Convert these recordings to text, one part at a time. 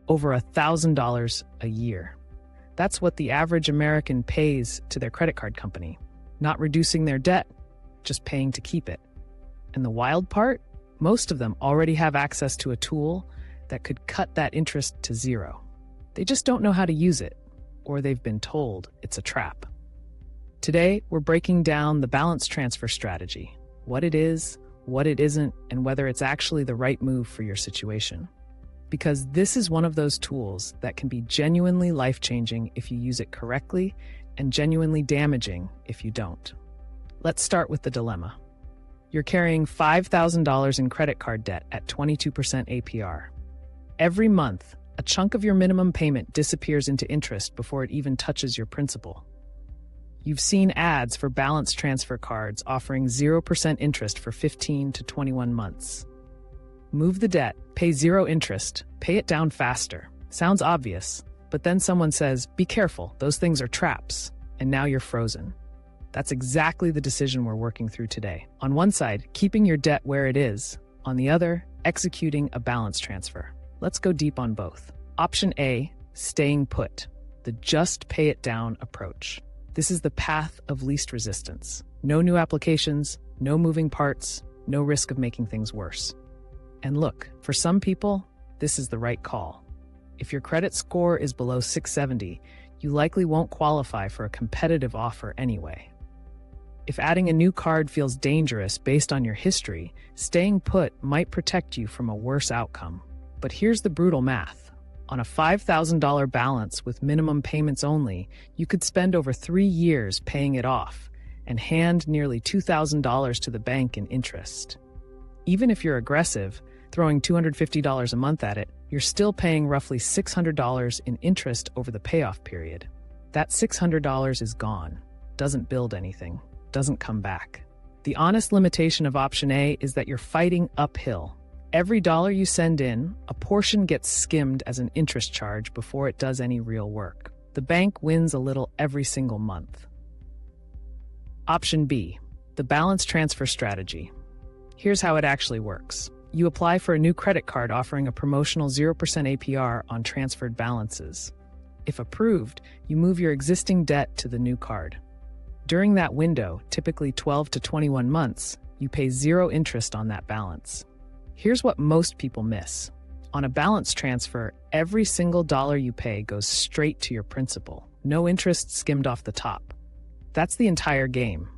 over $1,000 a year. That's what the average American pays to their credit card company. Not reducing their debt, just paying to keep it. And the wild part? Most of them already have access to a tool that could cut that interest to zero. They just don't know how to use it, or they've been told it's a trap. Today, we're breaking down the balance transfer strategy, what it is, what it isn't, and whether it's actually the right move for your situation. Because this is one of those tools that can be genuinely life-changing if you use it correctly and genuinely damaging if you don't. Let's start with the dilemma. You're carrying $5,000 in credit card debt at 22% APR. Every month, a chunk of your minimum payment disappears into interest before it even touches your principal. You've seen ads for balance transfer cards offering 0% interest for 15 to 21 months. Move the debt, pay zero interest, pay it down faster. Sounds obvious, but then someone says, be careful, those things are traps, and now you're frozen. That's exactly the decision we're working through today. On one side, keeping your debt where it is. On the other, executing a balance transfer. Let's go deep on both. Option A, staying put, the just pay it down approach. This is the path of least resistance. No new applications, no moving parts, no risk of making things worse. And look, for some people, this is the right call. If your credit score is below 670, you likely won't qualify for a competitive offer anyway. If adding a new card feels dangerous based on your history, staying put might protect you from a worse outcome. But here's the brutal math. On a $5,000 balance with minimum payments only, you could spend over 3 years paying it off and hand nearly $2,000 to the bank in interest. Even if you're aggressive, throwing $250 a month at it, you're still paying roughly $600 in interest over the payoff period. That $600 is gone, doesn't build anything, doesn't come back. The honest limitation of option A is that you're fighting uphill. Every dollar you send in, a portion gets skimmed as an interest charge before it does any real work. The bank wins a little every single month. Option B, the balance transfer strategy. Here's how it actually works. You apply for a new credit card offering a promotional 0% APR on transferred balances. If approved, you move your existing debt to the new card. During that window, typically 12 to 21 months, you pay zero interest on that balance. Here's what most people miss. On a balance transfer, every single dollar you pay goes straight to your principal. No interest skimmed off the top. That's the entire game.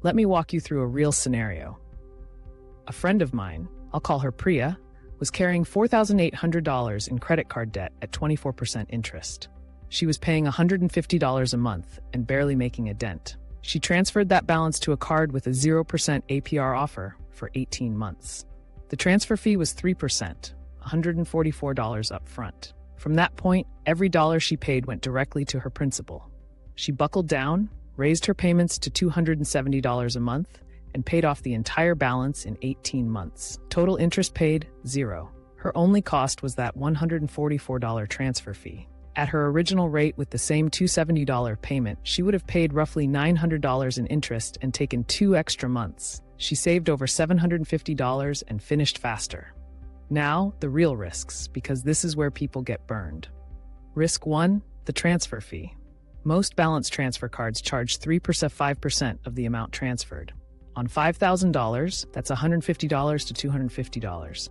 Let me walk you through a real scenario. A friend of mine, I'll call her Priya, was carrying $4,800 in credit card debt at 24% interest. She was paying $150 a month and barely making a dent. She transferred that balance to a card with a 0% APR offer for 18 months. The transfer fee was 3%, $144 up front. From that point, every dollar she paid went directly to her principal. She buckled down, raised her payments to $270 a month, and paid off the entire balance in 18 months. Total interest paid, zero. Her only cost was that $144 transfer fee. At her original rate with the same $270 payment, she would have paid roughly $900 in interest and taken 2 extra months. She saved over $750 and finished faster. Now, the real risks, because this is where people get burned. Risk 1, the transfer fee. Most balance transfer cards charge 5% of the amount transferred. On $5,000, that's $150 to $250.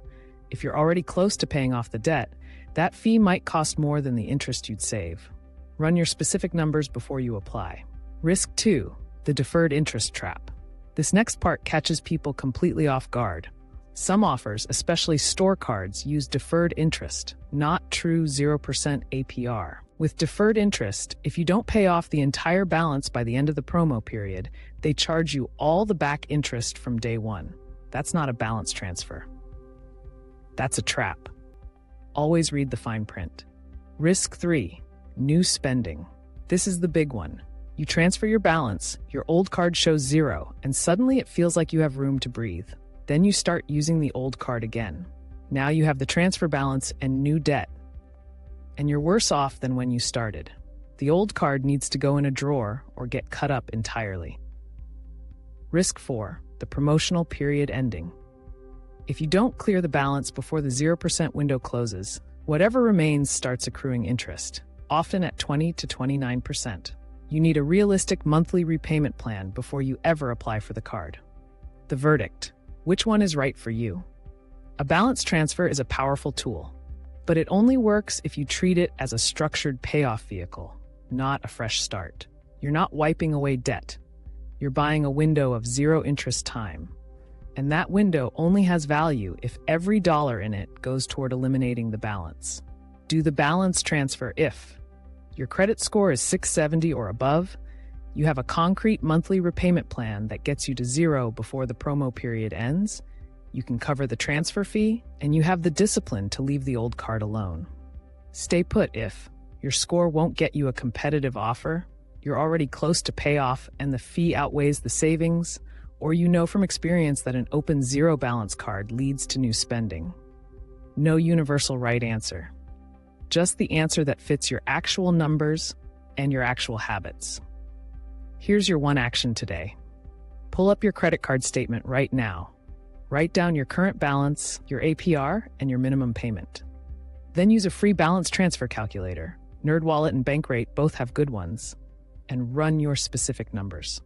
If you're already close to paying off the debt, that fee might cost more than the interest you'd save. Run your specific numbers before you apply. Risk 2, the deferred interest trap. This next part catches people completely off guard. Some offers, especially store cards, use deferred interest, not true 0% APR. With deferred interest, if you don't pay off the entire balance by the end of the promo period, they charge you all the back interest from day one. That's not a balance transfer. That's a trap. Always read the fine print. Risk 3, new spending. This is the big one. You transfer your balance, your old card shows zero, and suddenly it feels like you have room to breathe. Then you start using the old card again. Now you have the transfer balance and new debt. And you're worse off than when you started. The old card needs to go in a drawer or get cut up entirely. Risk 4, the promotional period ending. If you don't clear the balance before the 0% window closes, Whatever remains starts accruing interest, often at 20 to 29%. You need a realistic monthly repayment plan before you ever apply for the card. The verdict: which one is right for you? A balance transfer is a powerful tool, but it only works if you treat it as a structured payoff vehicle, not a fresh start. You're not wiping away debt. You're buying a window of zero interest time. And that window only has value if every dollar in it goes toward eliminating the balance. Do the balance transfer if your credit score is 670 or above, you have a concrete monthly repayment plan that gets you to zero before the promo period ends, you can cover the transfer fee, and you have the discipline to leave the old card alone. Stay put if your score won't get you a competitive offer, you're already close to payoff and the fee outweighs the savings, or you know from experience that an open zero balance card leads to new spending. No universal right answer. Just the answer that fits your actual numbers and your actual habits. Here's your one action today. Pull up your credit card statement right now. Write down your current balance, your APR, and your minimum payment. Then use a free balance transfer calculator. NerdWallet and Bankrate both have good ones. And run your specific numbers.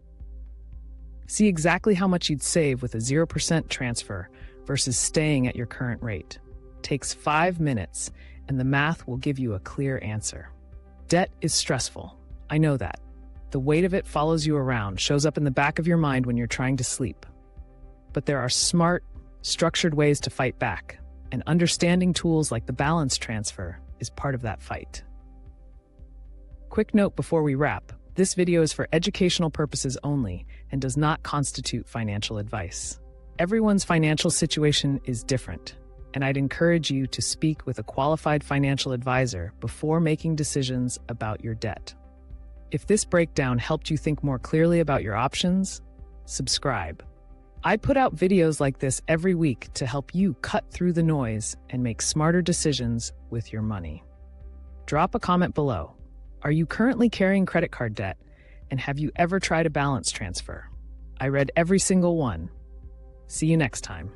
See exactly how much you'd save with a 0% transfer versus staying at your current rate. Takes 5 minutes, and the math will give you a clear answer. Debt is stressful. I know that. The weight of it follows you around, shows up in the back of your mind when you're trying to sleep. But there are smart, structured ways to fight back, and understanding tools like the balance transfer is part of that fight. Quick note before we wrap. This video is for educational purposes only and does not constitute financial advice. Everyone's financial situation is different, and I'd encourage you to speak with a qualified financial advisor before making decisions about your debt. If this breakdown helped you think more clearly about your options, subscribe. I put out videos like this every week to help you cut through the noise and make smarter decisions with your money. Drop a comment below. Are you currently carrying credit card debt? And have you ever tried a balance transfer? I read every single one. See you next time.